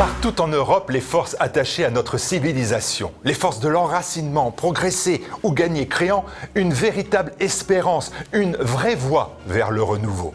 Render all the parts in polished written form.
Partout en Europe, les forces attachées à notre civilisation, les forces de l'enracinement, ont progressé ou gagné, créant une véritable espérance, une vraie voie vers le renouveau.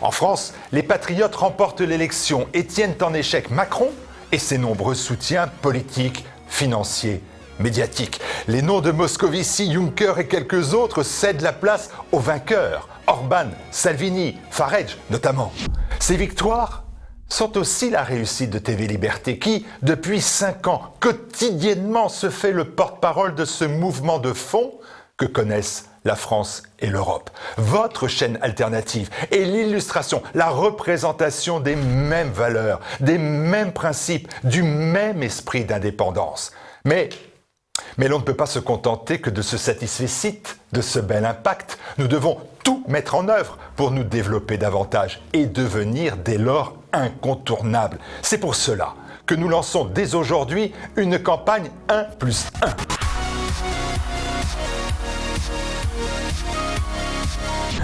En France, les patriotes remportent l'élection et tiennent en échec Macron et ses nombreux soutiens politiques, financiers, médiatiques. Les noms de Moscovici, Juncker et quelques autres cèdent la place aux vainqueurs, Orban, Salvini, Farage notamment. Ces victoires sont aussi la réussite de TV Liberté qui, depuis 5 ans, quotidiennement se fait le porte-parole de ce mouvement de fond que connaissent la France et l'Europe. Votre chaîne alternative est l'illustration, la représentation des mêmes valeurs, des mêmes principes, du même esprit d'indépendance. Mais l'on ne peut pas se contenter que de ce satisfecit, de ce bel impact. Nous devons tout mettre en œuvre pour nous développer davantage et devenir dès lors incontournables. C'est pour cela que nous lançons dès aujourd'hui une campagne 1+1.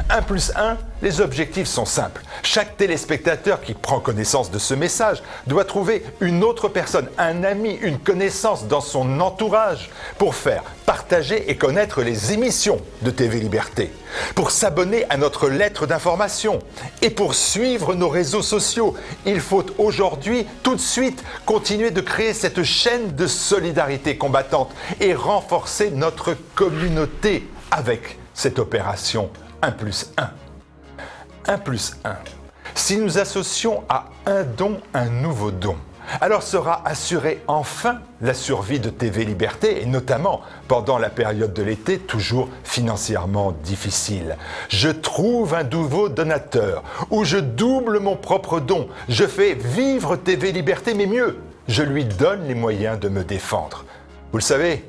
1+1, les objectifs sont simples. Chaque téléspectateur qui prend connaissance de ce message doit trouver une autre personne, un ami, une connaissance dans son entourage pour faire partager et connaître les émissions de TV Liberté, pour s'abonner à notre lettre d'information et pour suivre nos réseaux sociaux. Il faut aujourd'hui, tout de suite, continuer de créer cette chaîne de solidarité combattante et renforcer notre communauté avec cette opération 1+1. 1+1. Si nous associons à un don un nouveau don, alors sera assurée enfin la survie de TV Liberté et notamment pendant la période de l'été toujours financièrement difficile. Je trouve un nouveau donateur ou je double mon propre don. Je fais vivre TV Liberté, mais mieux, je lui donne les moyens de me défendre. Vous le savez,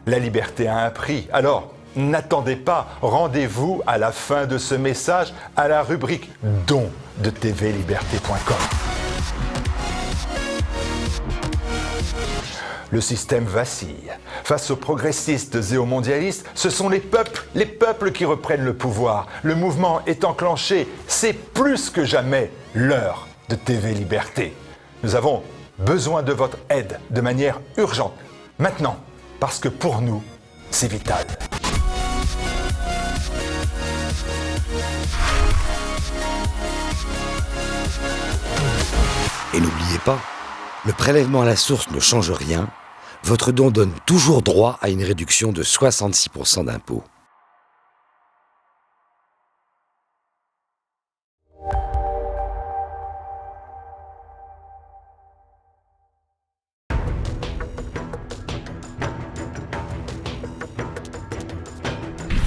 la liberté a un prix. Alors, n'attendez pas, rendez-vous à la fin de ce message à la rubrique Dons de tvliberté.com. Le système vacille. Face aux progressistes et aux mondialistes, ce sont les peuples qui reprennent le pouvoir. Le mouvement est enclenché. C'est plus que jamais l'heure de TV Liberté. Nous avons besoin de votre aide de manière urgente. Maintenant, parce que pour nous, c'est vital. Et n'oubliez pas, le prélèvement à la source ne change rien. Votre don donne toujours droit à une réduction de 66% d'impôts.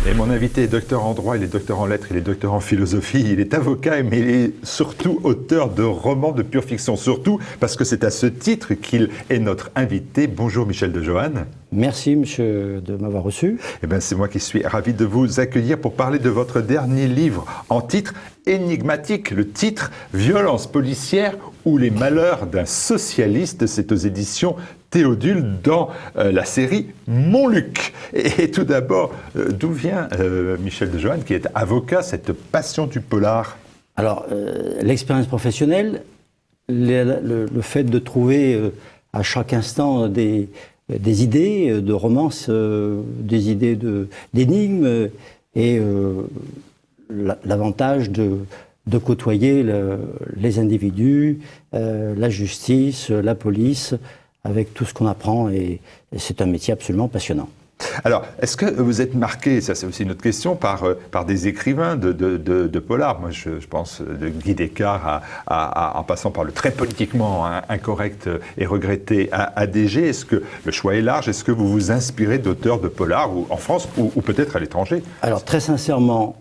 Et mon invité est docteur en droit, il est docteur en lettres, il est docteur en philosophie, il est avocat, mais il est surtout auteur de romans de pure fiction, surtout parce que c'est à ce titre qu'il est notre invité. Bonjour Michel Dejoanne. Merci monsieur de m'avoir reçu. Eh bien, c'est moi qui suis ravi de vous accueillir pour parler de votre dernier livre en titre énigmatique, le titre « Violence policière ou les malheurs d'un socialiste ». C'est aux éditions Théodule dans la série Montluc. Et tout d'abord, d'où vient Michel Dejoanne, qui est avocat, cette passion du polar? Alors, l'expérience professionnelle, le fait de trouver à chaque instant des idées de romances, des idées d'énigmes, et l'avantage de côtoyer les individus, la justice, la police, avec tout ce qu'on apprend, et c'est un métier absolument passionnant. Alors, est-ce que vous êtes marqué, ça c'est aussi une autre question, par des écrivains de polar? Moi, je pense de Guy Descartes en passant par le très politiquement incorrect et regretté ADG. Est-ce que le choix est large? Est-ce que vous vous inspirez d'auteurs de polar en France ou peut-être à l'étranger? Alors, très sincèrement,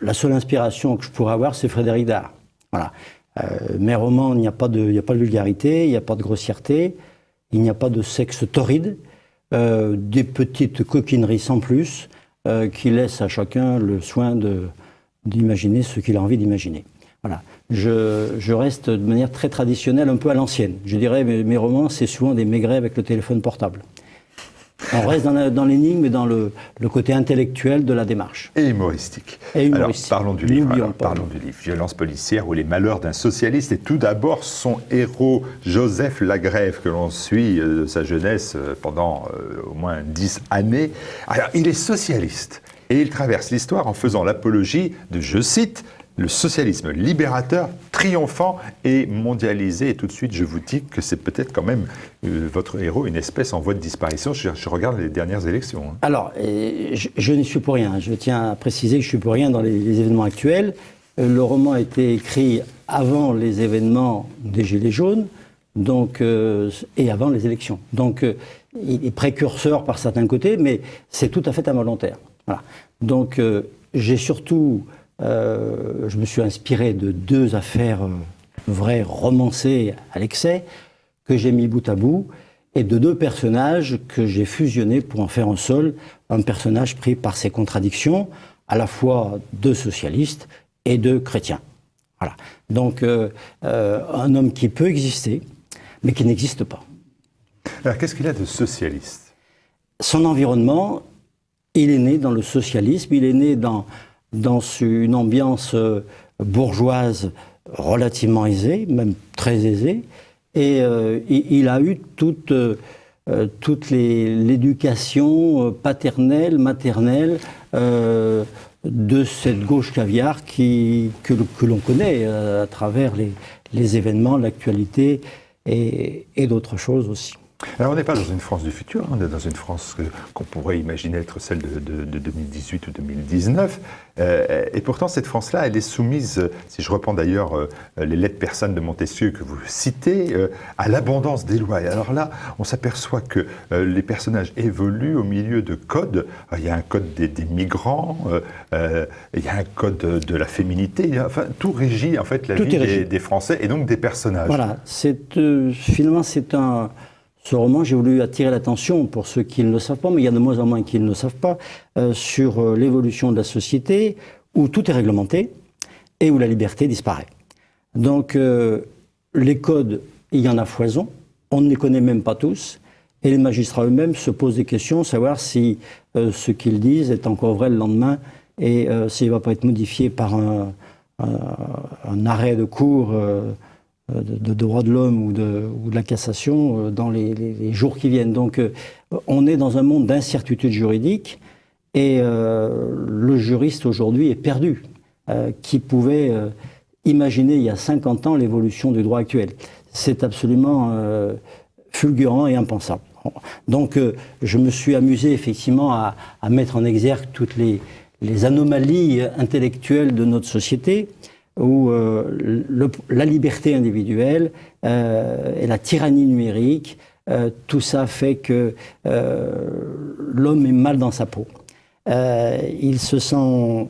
la seule inspiration que je pourrais avoir, c'est Frédéric Dard. Voilà. Mes romans, il n'y a pas de vulgarité, il n'y a pas de grossièreté, il n'y a pas de sexe torride. Des petites coquineries sans plus qui laissent à chacun le soin d'imaginer ce qu'il a envie d'imaginer. Voilà. Je reste de manière très traditionnelle, un peu à l'ancienne. Je dirais mes romans, c'est souvent des maigrets avec le téléphone portable. On reste dans l'énigme et dans le côté intellectuel de la démarche. Et humoristique. Et humoristique. Alors, parlons du livre. Violence policière ou les malheurs d'un socialiste. Et tout d'abord, son héros, Joseph Lagrève, que l'on suit de sa jeunesse pendant au moins 10 années. Alors, il est socialiste. Et il traverse l'histoire en faisant l'apologie de, je cite, le socialisme libérateur, triomphant et mondialisé. Et tout de suite, je vous dis que c'est peut-être quand même votre héros, une espèce en voie de disparition. Je regarde les dernières élections. Hein. Alors, je n'y suis pour rien. Je tiens à préciser que je ne suis pour rien dans les événements actuels. Le roman a été écrit avant les événements des Gilets jaunes donc, et avant les élections. Donc, il est précurseur par certains côtés, mais c'est tout à fait involontaire. Voilà. Donc, j'ai surtout... je me suis inspiré de 2 affaires vraies, romancées à l'excès, que j'ai mis bout à bout, et de 2 personnages que j'ai fusionnés pour en faire un personnage pris par ses contradictions, à la fois de socialistes et de chrétiens. Voilà. Donc, un homme qui peut exister, mais qui n'existe pas. Alors, qu'est-ce qu'il a de socialiste ? Son environnement, il est né dans le socialisme, il est né dans une ambiance bourgeoise relativement aisée, même très aisée, et il a eu toute l'éducation paternelle, maternelle de cette gauche caviar que l'on connaît à travers les événements, l'actualité et d'autres choses aussi. Alors on n'est pas dans une France du futur, on est dans une France qu'on pourrait imaginer être celle de 2018 ou 2019. Et pourtant cette France-là, elle est soumise, si je reprends d'ailleurs les lettres persanes de Montesquieu que vous citez, à l'abondance des lois. Et alors là, on s'aperçoit que les personnages évoluent au milieu de codes. Il y a un code des migrants, il y a un code de la féminité, enfin tout régit en fait la vie des Français et donc des personnages. Voilà, finalement c'est ce roman, j'ai voulu attirer l'attention pour ceux qui ne le savent pas, mais il y a de moins en moins qui ne le savent pas, sur l'évolution de la société où tout est réglementé et où la liberté disparaît. Donc, les codes, il y en a foison, on ne les connaît même pas tous, et les magistrats eux-mêmes se posent des questions, savoir si ce qu'ils disent est encore vrai le lendemain et s'il ne va pas être modifié par un arrêt de cour de droits de l'homme ou de la cassation dans les jours qui viennent. Donc on est dans un monde d'incertitude juridique et le juriste aujourd'hui est perdu. Qui pouvait imaginer il y a 50 ans l'évolution du droit actuel? C'est absolument fulgurant et impensable. Donc je me suis amusé effectivement à mettre en exergue toutes les anomalies intellectuelles de notre société, où la liberté individuelle et la tyrannie numérique, tout ça fait que l'homme est mal dans sa peau. Il se sent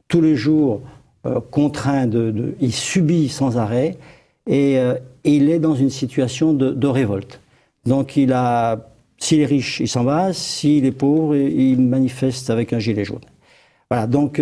tous les jours contraint, il subit sans arrêt et il est dans une situation de révolte. Donc s'il est riche, il s'en va, s'il est pauvre, il manifeste avec un gilet jaune. Voilà, donc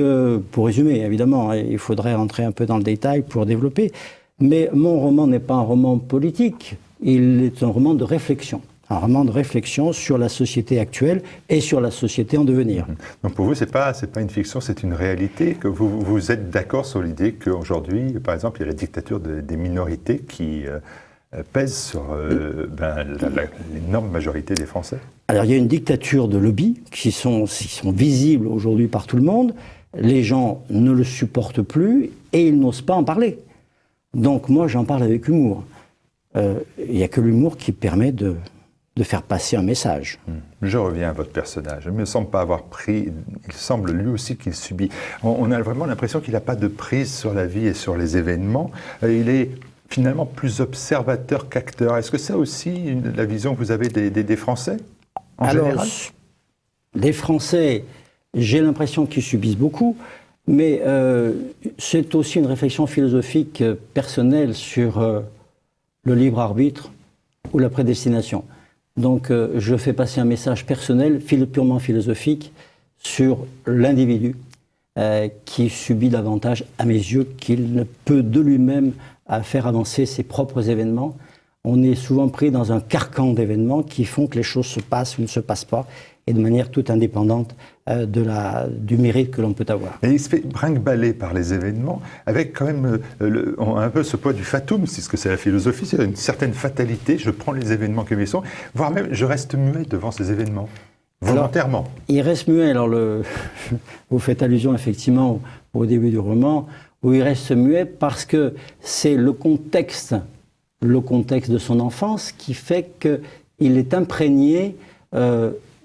pour résumer, évidemment, il faudrait rentrer un peu dans le détail pour développer, mais mon roman n'est pas un roman politique, il est un roman de réflexion. Un roman de réflexion sur la société actuelle et sur la société en devenir. Donc pour vous, c'est pas une fiction, c'est une réalité, que vous êtes d'accord sur l'idée qu'aujourd'hui, par exemple, il y a la dictature des minorités qui pèse sur l'énorme majorité des Français? Alors il y a une dictature de lobbies qui sont visibles aujourd'hui par tout le monde. Les gens ne le supportent plus et ils n'osent pas en parler. Donc moi j'en parle avec humour. Il n'y a que l'humour qui permet de faire passer un message. Je reviens à votre personnage. Il ne me semble pas avoir pris... Il semble lui aussi qu'il subit... On a vraiment l'impression qu'il n'a pas de prise sur la vie et sur les événements. Il est finalement plus observateur qu'acteur. Est-ce que c'est aussi la vision que vous avez des Français en général? Les Français, j'ai l'impression qu'ils subissent beaucoup, mais c'est aussi une réflexion philosophique personnelle sur le libre arbitre ou la prédestination. Donc je fais passer un message personnel, purement philosophique, sur l'individu qui subit davantage, à mes yeux, qu'il ne peut de lui-même faire avancer ses propres événements on est souvent pris dans un carcan d'événements qui font que les choses se passent ou ne se passent pas, et de manière toute indépendante du mérite que l'on peut avoir. Et il se fait brinque-baller par les événements, avec quand même un peu ce poids du fatum, c'est ce que c'est la philosophie, c'est une certaine fatalité, je prends les événements comme ils sont, voire même je reste muet devant ces événements, volontairement. Alors, il reste muet, alors vous faites allusion effectivement au début du roman, où il reste muet parce que c'est le contexte de son enfance qui fait qu'il est imprégné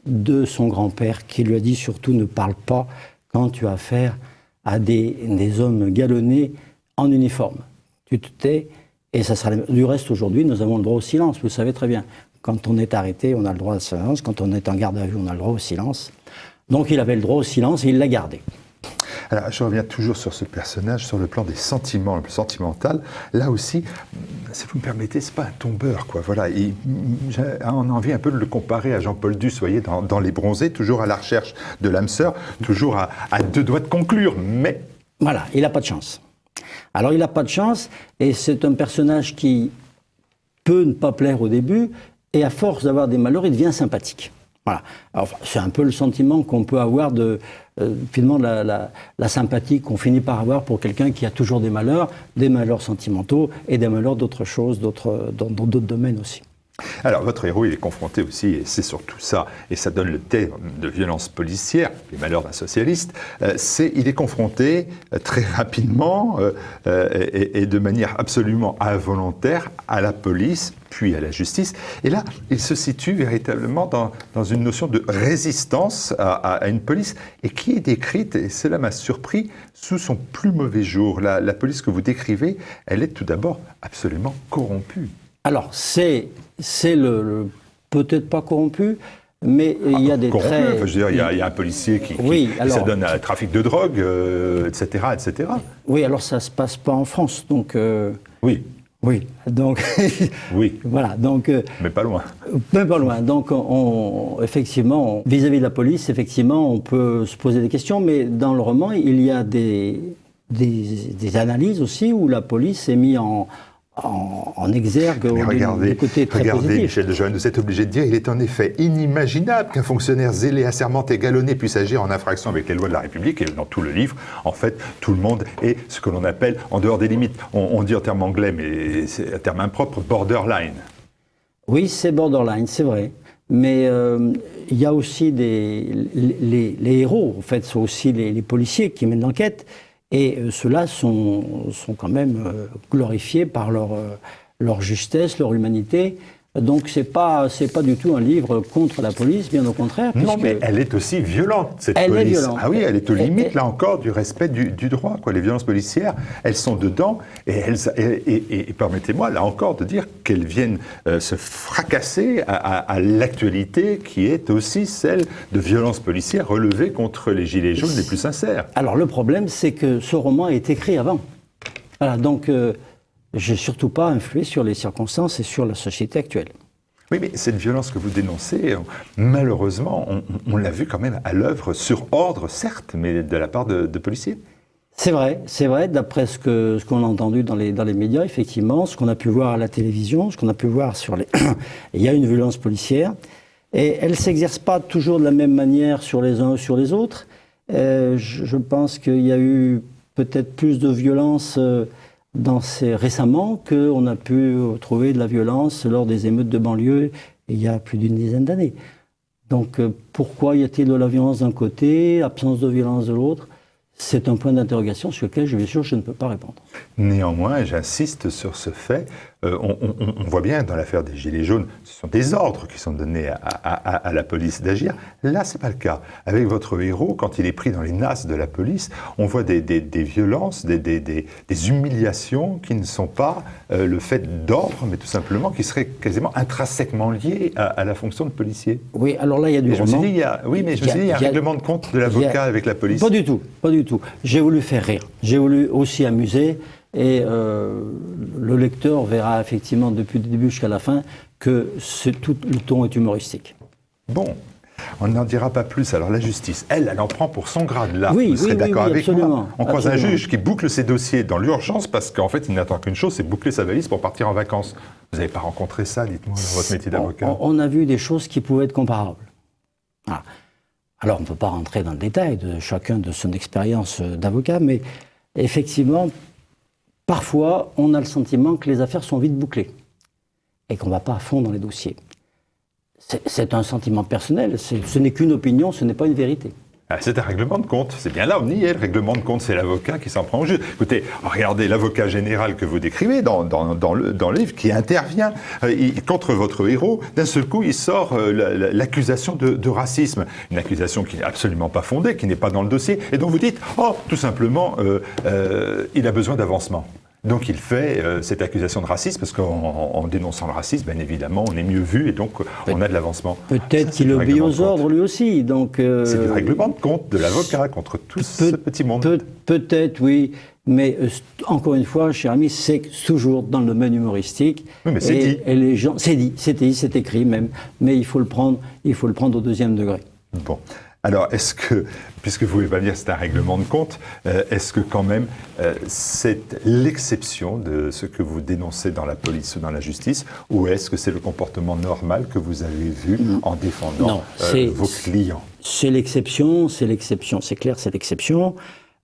de son grand-père qui lui a dit surtout ne parle pas quand tu as affaire à des hommes galonnés en uniforme. Tu te tais et ça sera... Du reste, aujourd'hui, nous avons le droit au silence, vous le savez très bien. Quand on est arrêté, on a le droit au silence. Quand on est en garde à vue, on a le droit au silence. Donc il avait le droit au silence et il l'a gardé. Alors, je reviens toujours sur ce personnage, sur le plan des sentiments, le plus sentimental. Là aussi, si vous me permettez, c'est pas un tombeur, quoi. Voilà, on a envie un peu de le comparer à Jean-Paul Duss, vous voyez, dans Les Bronzés, toujours à la recherche de l'âme sœur, toujours à deux doigts de conclure, mais... Voilà, il n'a pas de chance. Alors, il n'a pas de chance, et c'est un personnage qui peut ne pas plaire au début, et à force d'avoir des malheurs, il devient sympathique. Voilà. Alors, c'est un peu le sentiment qu'on peut avoir finalement la sympathie qu'on finit par avoir pour quelqu'un qui a toujours des malheurs sentimentaux et des malheurs d'autres choses, dans d'autres domaines aussi. Alors, votre héros, il est confronté aussi, et c'est surtout ça, et ça donne le terme de violence policière, les malheurs d'un socialiste, il est confronté très rapidement et de manière absolument involontaire à la police, puis à la justice. Et là, il se situe véritablement dans une notion de résistance à une police, et qui est décrite, et cela m'a surpris, sous son plus mauvais jour. La police que vous décrivez, elle est tout d'abord absolument corrompue. Alors, c'est peut-être pas corrompu, mais il y a des corrompu, traits... je veux dire, il y a un policier qui s'adonne à un trafic de drogue, etc., etc. Oui, alors ça se passe pas en France, donc... Oui. Oui, donc... Oui. Voilà, donc... Mais pas loin. Mais pas loin. Donc, effectivement, vis-à-vis de la police, effectivement, on peut se poser des questions, mais dans le roman, il y a des analyses aussi où la police est mise en exergue du côté très regardez, positif. Michel de Joanne, vous êtes obligé de dire, il est en effet inimaginable qu'un fonctionnaire zélé, assermenté, galonné puisse agir en infraction avec les lois de la République. Et dans tout le livre, en fait, tout le monde est ce que l'on appelle en dehors des limites. On dit en termes anglais, mais c'est un terme impropre, borderline. Oui, c'est borderline, c'est vrai. Mais il y a aussi les héros, en fait, sont aussi les policiers qui mènent l'enquête. Et ceux-là sont quand même glorifiés par leur justesse, leur humanité. Donc c'est pas du tout un livre contre la police, bien au contraire. Non, mais elle est aussi violente, cette police. Elle est violente. Ah oui, elle est aux limites, là encore, du respect du droit, quoi. Les violences policières, elles sont dedans, et permettez-moi, là encore, de dire qu'elles viennent se fracasser à l'actualité, qui est aussi celle de violences policières relevées contre les gilets jaunes les plus sincères. Alors le problème, c'est que ce roman est écrit avant. Voilà, donc... je n'ai surtout pas influé sur les circonstances et sur la société actuelle. Oui, mais cette violence que vous dénoncez, malheureusement, on l'a vu quand même à l'œuvre sur ordre, certes, mais de la part de policiers. C'est vrai, d'après ce qu'on a entendu dans les médias, effectivement, ce qu'on a pu voir à la télévision, ce qu'on a pu voir sur les... Il y a une violence policière, et elle ne s'exerce pas toujours de la même manière sur les uns ou sur les autres. Je pense qu'il y a eu peut-être plus de violence... récemment qu'on a pu trouver de la violence lors des émeutes de banlieue il y a plus d'une dizaine d'années. Donc pourquoi y a-t-il de la violence d'un côté, absence de violence de l'autre ? C'est un point d'interrogation sur lequel, bien sûr, je ne peux pas répondre. Néanmoins, j'insiste sur ce fait, on voit bien dans l'affaire des Gilets jaunes, ce sont des ordres qui sont donnés à la police d'agir. Là, ce n'est pas le cas. Avec votre héros, quand il est pris dans les nasses de la police, on voit des violences, des humiliations qui ne sont pas le fait d'ordre, mais tout simplement qui seraient quasiment intrinsèquement liées à la fonction de policier. Oui, alors là, il y a du roman. Il y a un règlement de compte de l'avocat avec la police. Pas du tout. J'ai voulu faire rire. J'ai voulu aussi amuser. Et le lecteur verra effectivement depuis le début jusqu'à la fin que tout le ton est humoristique. Bon. On n'en dira pas plus. Alors la justice, elle en prend pour son grade. Là, Oui, vous serez oui, d'accord oui, avec absolument, moi. On croise un absolument. juge qui boucle ses dossiers dans l'urgence parce qu'en fait, il n'attend qu'une chose, c'est boucler sa valise pour partir en vacances. Vous n'avez pas rencontré ça, dites-moi, dans votre métier d'avocat? On a vu des choses qui pouvaient être comparables. Voilà. Alors, on ne peut pas rentrer dans le détail de chacun de son expérience d'avocat, mais effectivement, parfois, on a le sentiment que les affaires sont vite bouclées et qu'on ne va pas à fond dans les dossiers. C'est un sentiment personnel, ce n'est qu'une opinion, ce n'est pas une vérité. Ah, c'est un règlement de compte. C'est bien là, on y est. Le règlement de compte, c'est l'avocat qui s'en prend au juge. Écoutez, regardez l'avocat général que vous décrivez dans le livre, qui intervient contre votre héros. D'un seul coup, il sort l'accusation de racisme. Une accusation qui n'est absolument pas fondée, qui n'est pas dans le dossier, et dont vous dites, oh, tout simplement, il a besoin d'avancement. Donc il fait cette accusation de racisme, parce qu'en dénonçant le racisme, bien évidemment, on est mieux vu, et donc on a de l'avancement. Peut-être qu'il obéit aux ordres lui aussi. Donc, c'est le règlement de compte de l'avocat contre tout ce petit monde. Peut-être, oui. Mais encore une fois, cher ami, c'est toujours dans le domaine humoristique. Oui, mais c'est dit. Et les gens, c'est dit, c'est écrit même. Mais il faut le prendre au deuxième degré. Bon. Alors, est-ce que, puisque vous voulez pas dire que c'est un règlement de compte, est-ce que quand même c'est l'exception de ce que vous dénoncez dans la police ou dans la justice, ou est-ce que c'est le comportement normal que vous avez vu en défendant vos clients? C'est l'exception, c'est clair, c'est l'exception,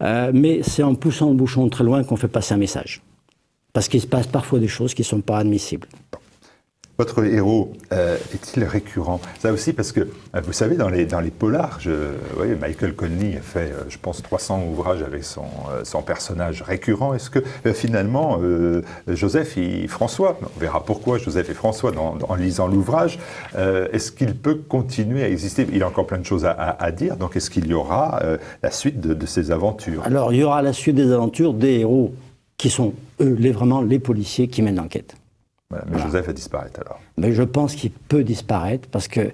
mais c'est en poussant le bouchon très loin qu'on fait passer un message. Parce qu'il se passe parfois des choses qui ne sont pas admissibles. Votre héros est-il récurrent? Ça aussi parce que, vous savez, dans les polars, Michael Connelly a fait, je pense, 300 ouvrages avec son personnage récurrent. Est-ce que, finalement, Joseph et François, on verra pourquoi Joseph et François en lisant l'ouvrage, est-ce qu'il peut continuer à exister? Il a encore plein de choses à dire, donc est-ce qu'il y aura la suite de ces aventures? Alors, il y aura la suite des aventures des héros qui sont, eux, vraiment les policiers qui mènent l'enquête. Voilà, mais voilà. Joseph va disparaître alors. Mais je pense qu'il peut disparaître parce que,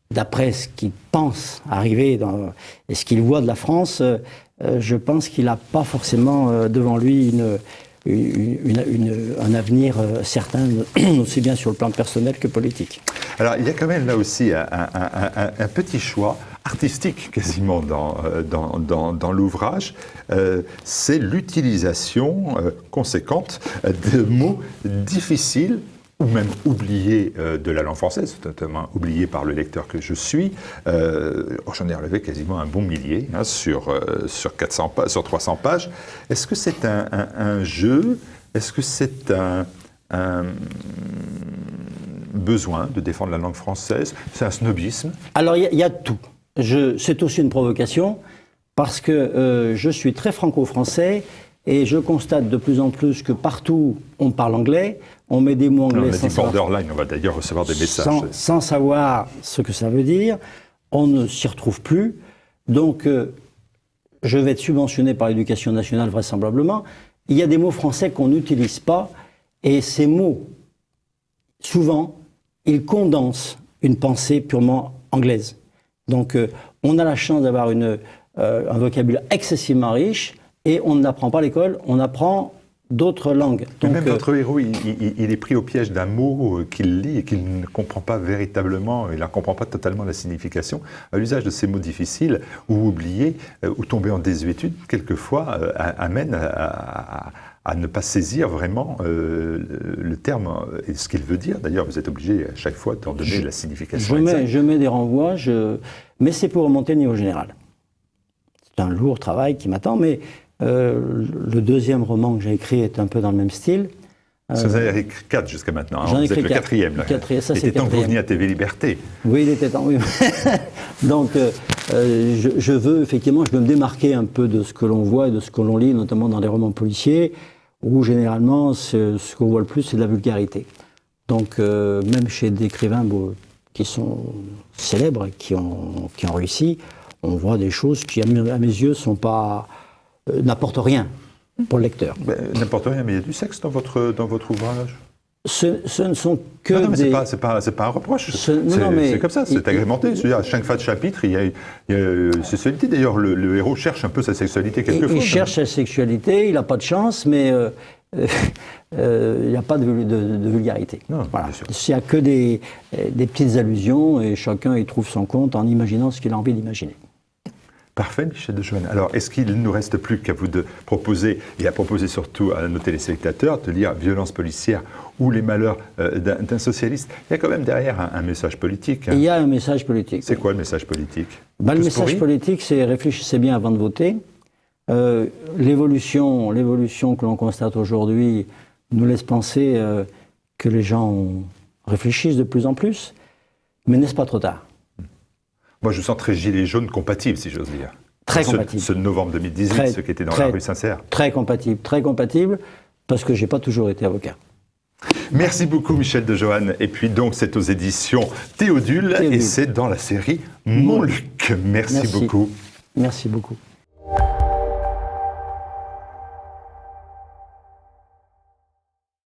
d'après ce qu'il pense arriver et ce qu'il voit de la France, je pense qu'il n'a pas forcément devant lui un avenir certain, aussi bien sur le plan personnel que politique. Alors, il y a quand même là aussi un petit choix artistique quasiment dans l'ouvrage, c'est l'utilisation conséquente de mots difficiles ou même oubliés de la langue française, totalement oubliés par le lecteur que je suis. J'en ai relevé quasiment un bon millier sur 300 pages. Est-ce que c'est un jeu? Est-ce que c'est un besoin de défendre la langue française? C'est un snobisme? Alors, il y a tout. C'est aussi une provocation, parce que je suis très franco-français, et je constate de plus en plus que partout on parle anglais, on met des mots anglais borderline, on va d'ailleurs recevoir des messages. Sans savoir ce que ça veut dire, on ne s'y retrouve plus. Donc, je vais être subventionné par l'éducation nationale vraisemblablement. Il y a des mots français qu'on n'utilise pas, et ces mots, souvent, ils condensent une pensée purement anglaise. Donc, on a la chance d'avoir un vocabulaire excessivement riche, et on n'apprend pas à l'école, on apprend d'autres langues. Donc, même votre héros, il est pris au piège d'un mot qu'il lit et qu'il ne comprend pas véritablement, il n'en comprend pas totalement la signification. L'usage de ces mots difficiles, ou oubliés, ou tombés en désuétude, quelquefois, amène à ne pas saisir vraiment le terme et ce qu'il veut dire. D'ailleurs, vous êtes obligé à chaque fois d'en donner la signification exacte. Je mets des renvois, mais c'est pour remonter le niveau général. C'est un lourd travail qui m'attend, mais le deuxième roman que j'ai écrit est un peu dans le même style. Vous en avez écrit 4 jusqu'à maintenant. J'en ai vous êtes le 4. Quatrième. Il était temps que vous veniez à TV Liberté. Oui, il était temps, oui. Donc, je veux me démarquer un peu de ce que l'on voit et de ce que l'on lit, notamment dans les romans policiers, où généralement, ce qu'on voit le plus, c'est de la vulgarité. Donc, même chez des écrivains qui sont célèbres, qui ont réussi, on voit des choses qui, à mes yeux, n'apportent rien pour le lecteur. N'importe rien, mais il y a du sexe dans votre ouvrage. Ce ne sont que non, mais des... c'est pas un reproche. C'est comme ça, c'est agrémenté. À chaque fin de chapitre, il y a une sexualité. D'ailleurs, le héros cherche un peu sa sexualité quelquefois. Il cherche sa sexualité, il n'a pas de chance, mais il n'y a pas de vulgarité. Non, voilà. bien sûr. Il n'y a que des petites allusions et chacun y trouve son compte en imaginant ce qu'il a envie d'imaginer. Parfait, Michel de Joanne. Alors, est-ce qu'il ne nous reste plus qu'à vous de proposer, et à proposer surtout à nos téléspectateurs, de lire Violence policière ou les malheurs d'un socialiste? Il y a quand même derrière un message politique. Hein. Il y a un message politique. C'est quoi le message politique? Le Tous message pourris politique, c'est réfléchissez bien avant de voter. L'évolution que l'on constate aujourd'hui nous laisse penser que les gens réfléchissent de plus en plus, mais n'est-ce pas trop tard? Moi, je sens très gilet jaune compatible, si j'ose dire. Très compatible. Ce novembre 2018, ce qui était dans la rue Saint-Cyr. Très compatible, parce que j'ai pas toujours été avocat. Merci beaucoup, Michel de Joanne. Et puis donc, c'est aux éditions Théodule. Et c'est dans la série Mon Luc. Merci beaucoup. Merci beaucoup.